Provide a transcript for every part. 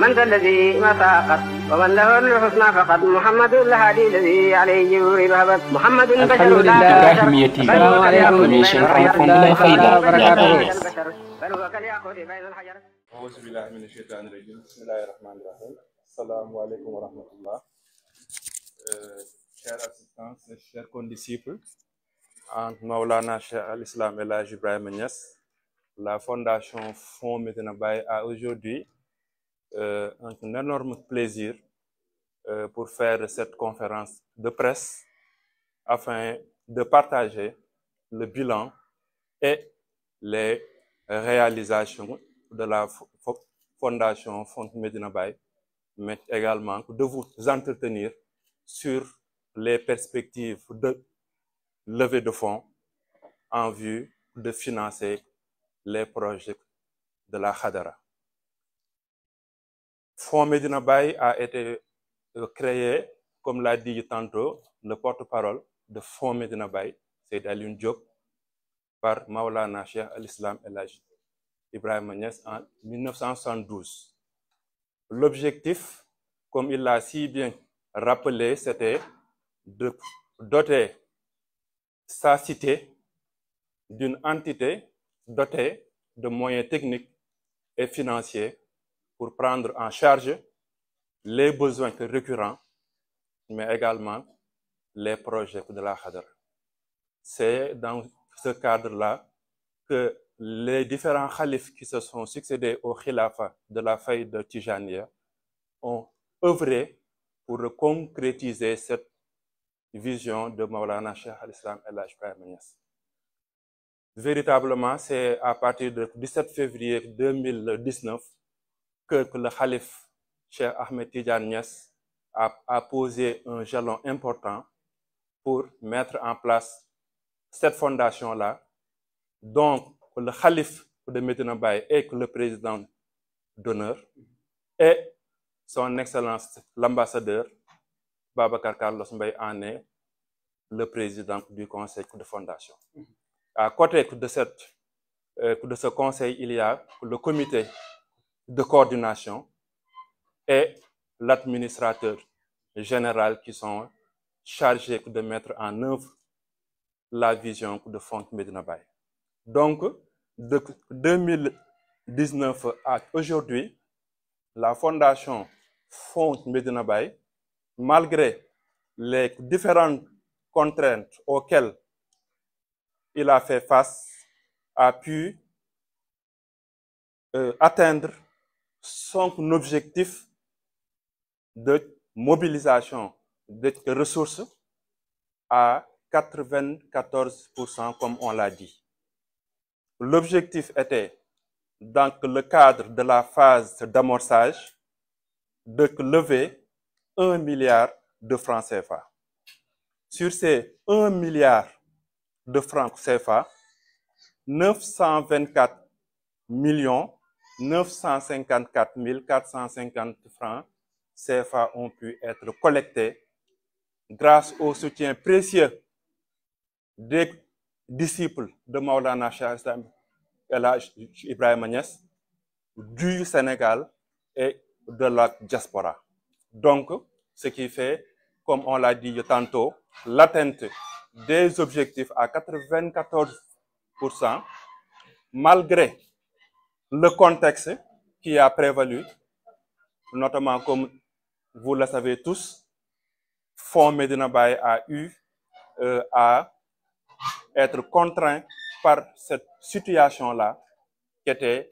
من ذا الذي ما ساقط ومن له الحسنى فقد محمد الهادي الذي عليه يوري الهبط محمد بشر لا إبراهيمية TV information from Fayda بل هو كالياقوت بين الحجر. أعوذ بالله من الشيطان الرجيم بسم الله الرحمن الرحيم. Assalamu alaikum wa rahmatullah. Chers assistants, chers condisciples, en Maulana Cheikh Al-Islam El Hadji Ibrahima Niass, la fondation Fonds Medina Baye a aujourd'hui un énorme plaisir pour faire cette conférence de presse afin de partager le bilan et les réalisations de la fondation Fonds Medina Baye, mais également de vous entretenir sur les perspectives de levée de fonds en vue de financer les projets de la Khadara. Fonds Medina Baye a été créé, comme l'a dit tantôt le porte-parole de Fonds Medina Baye, c'est Alioune Diop, par Maulana Cheikh Al-Islam El Hadji Ibrahima Niass en 1972. L'objectif, comme il l'a si bien rappelé, c'était de doter sa cité d'une entité dotée de moyens techniques et financiers pour prendre en charge les besoins récurrents, mais également les projets de la Khadara. C'est dans ce cadre-là que les différents khalifes qui se sont succédés au khilafa de la faïda Tijaniya ont œuvré pour concrétiser cette vision de Maulana Cheikh Al-Islam El Hadji Ibrahima Niass. Véritablement, c'est à partir du 17 février 2019 que le khalife Cheikh Ahmed Tidiane Niass a posé un jalon important pour mettre en place cette fondation-là, dont le khalife de Medina Baye est le président d'honneur et son excellence l'ambassadeur Babacar Carlos Mbaye en est le président du conseil de fondation. À côté de ce conseil, il y a le comité de coordination et l'administrateur général qui sont chargés de mettre en œuvre la vision de Fonds Medina Baye. Donc, de 2019 à aujourd'hui, la fondation Fonds Medina Baye, malgré les différentes contraintes auxquelles il a fait face, a pu atteindre son objectif de mobilisation de ressources à 94%, comme on l'a dit. L'objectif était, dans le cadre de la phase d'amorçage, de lever 1 milliard de francs CFA. Sur ces 1 milliard de francs CFA, 924 954 450 francs CFA ont pu être collectés grâce au soutien précieux des disciples de Maulana Cheikh El Hadji Ibrahima Niass du Sénégal et de la diaspora. Donc, ce qui fait, comme on l'a dit tantôt, l'atteinte des objectifs à 94%, malgré le contexte qui a prévalu, notamment comme vous le savez tous, Fonds Medina Baye a eu à être contraint par cette situation-là qui était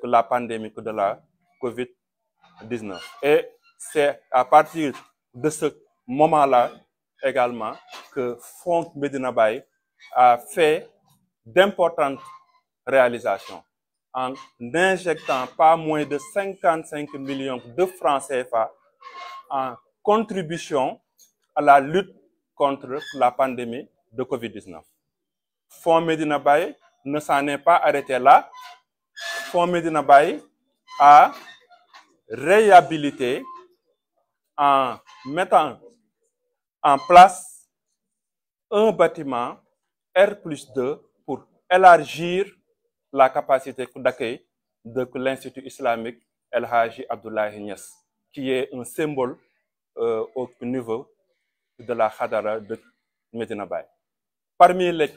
la pandémie de la COVID-19. Et c'est à partir de ce moment-là également que Fonds Medina Baye a fait d'importantes réalisations en injectant pas moins de 55 millions de francs CFA en contribution à la lutte contre la pandémie de COVID-19. Fonds Medina Baye ne s'en est pas arrêté là. Fonds Medina Baye a réhabilité en mettant en place un bâtiment R+2 pour élargir la capacité d'accueil de l'Institut islamique El Hadji Abdoulaye Niass, qui est un symbole au niveau de la Khadara de Medina Baye. Parmi les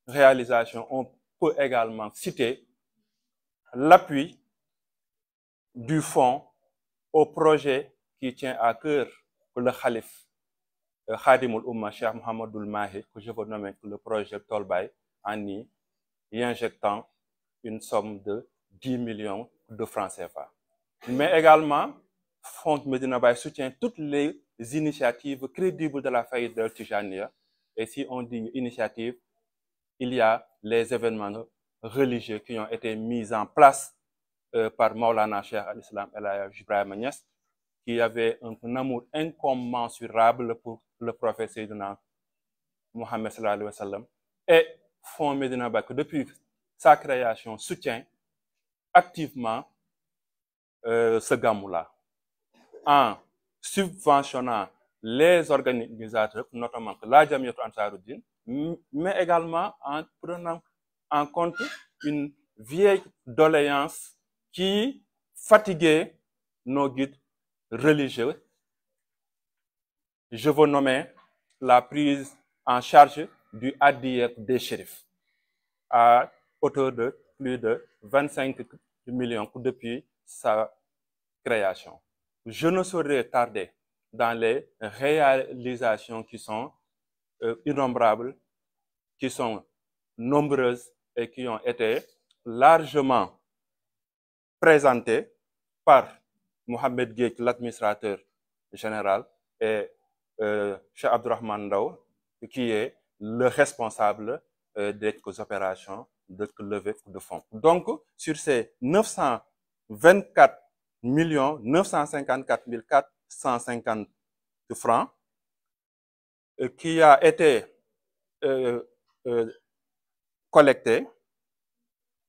réalisations, on peut également citer l'appui du fonds au projet qui tient à cœur le Khalif Khadimoul Oumma Cheikh Mouhamadoul Mahi, que je veux nommer le projet Tolbaï, en y injectant une somme de 10 millions de francs CFA. Mais également, Fonds Medina Baye soutient toutes les initiatives crédibles de la faillite de Tijaniya. Et si on dit initiative, il y a les événements religieux qui ont été mis en place par Maulana Cheikh al-Islam El Hadji Ibrahima Niass, qui avait un amour incommensurable pour le prophète Sayyidina Mohammed sallallahu alayhi wa sallam. Et Fonds Medina Baye, depuis sa création, soutient activement ce gamou-là, en subventionnant les organisateurs, notamment la Jamiatou Ansaruddin, mais également en prenant en compte une vieille doléance qui fatiguait nos guides religieux. Je veux nommer la prise en charge du Hadiyat des Chérifs à hauteur de plus de 25 millions depuis sa création. Je ne saurais tarder dans les réalisations qui sont innombrables, qui sont nombreuses et qui ont été largement présentées par Mohamed Gueye, l'administrateur général, et Cheikh Abdourahmane Ndaw, qui est le responsable des opérations de levée de fonds. Donc, sur ces 924 954 450 francs qui a été collecté,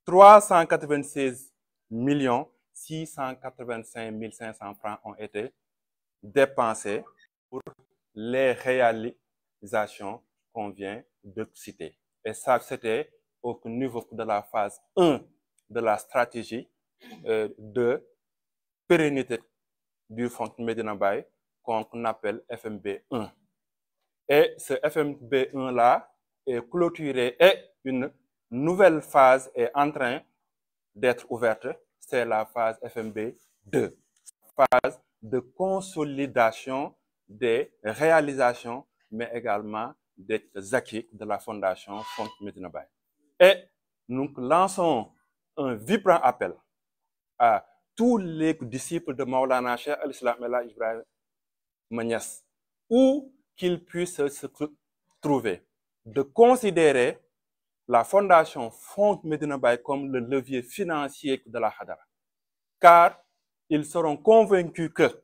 396 685 500 francs ont été dépensés pour les réalisations qu'on vient de citer. Et ça, c'était au niveau de la phase 1 de la stratégie de pérennité du Fonds Medina Baye qu'on appelle FMB1. Et ce FMB1-là est clôturé et une nouvelle phase est en train d'être ouverte. C'est la phase FMB2, phase de consolidation des réalisations, mais également des acquis de la Fondation Fonds Medina Baye. Et nous lançons un vibrant appel à tous les disciples de Maulana Cheikh al-Islam El Hadji Ibrahima Niass, où qu'ils puissent se trouver, de considérer la Fondation Fonds Medina Baye comme le levier financier de la Khadara. Car ils seront convaincus que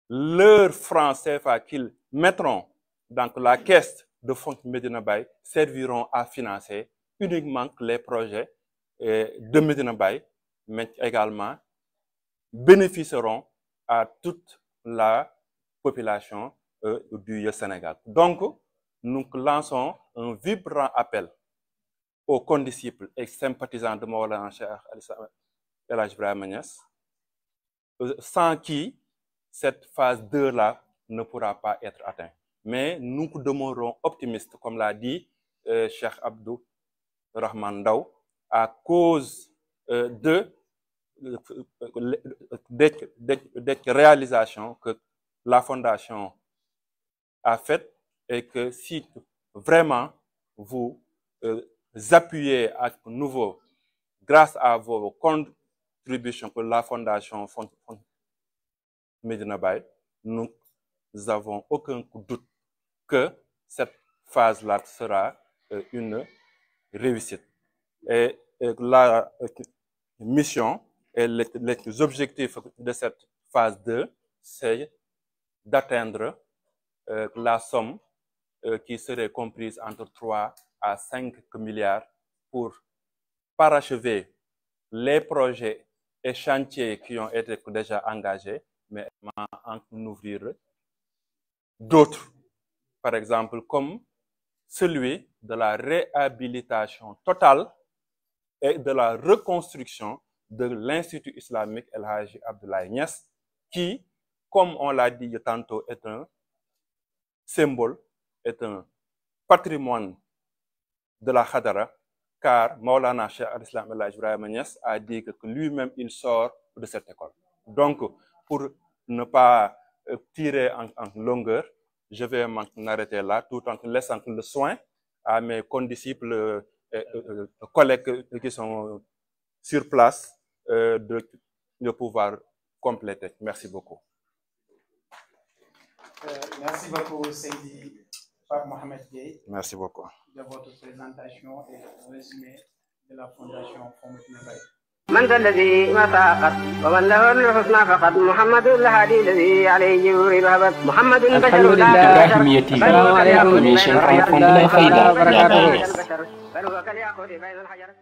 leurs francs CFA qu'ils mettront dans la caisse de Fonds Medina Baye serviront à financer uniquement les projets de Medina Baye, mais également bénéficieront à toute la population du Sénégal. Donc, nous lançons un vibrant appel aux condisciples et sympathisants de Maulana Cheikh El Hadji Ibrahima Niass, sans qui cette phase 2-là ne pourra pas être atteinte. Mais nous demeurons optimistes, comme l'a dit Cheikh Abdourahmane Ndaw, à cause des réalisations que la Fondation a faites, et que si vraiment vous appuyez à nouveau, grâce à vos contributions que la Fondation Medina Baye, nous avons aucun doute que cette phase-là sera une réussite. Et la mission et les objectifs de cette phase 2, c'est d'atteindre la somme qui serait comprise entre 3 à 5 milliards pour parachever les projets et chantiers qui ont été déjà engagés, mais en ouvrir d'autres. Par exemple, comme celui de la réhabilitation totale et de la reconstruction de l'Institut islamique El Hadji Abdoulaye Niass, qui, comme on l'a dit tantôt, est un symbole, est un patrimoine de la Khadara, car Maulana Cheikh al-Islam El Hadji Ibrahima Niass a dit que lui-même il sort de cette école. Donc, pour ne pas tirer en longueur, je vais m'arrêter là, tout en laissant le soin à mes condisciples collègues qui sont sur place de pouvoir compléter. Merci beaucoup. Merci beaucoup, Seydi Pape Mohamed Gueye. Merci beaucoup. De votre présentation et résumé de la Fondation Fonds Médina Baye. من ذا الذي ما ساقط ومن له الحسنى فقد محمد الهادي الذي عليه يوري الهبت محمد بشر لا إبراهيمية TV. Information from Fonds Médina Fayda. بل هو كالياقوت بين الحجر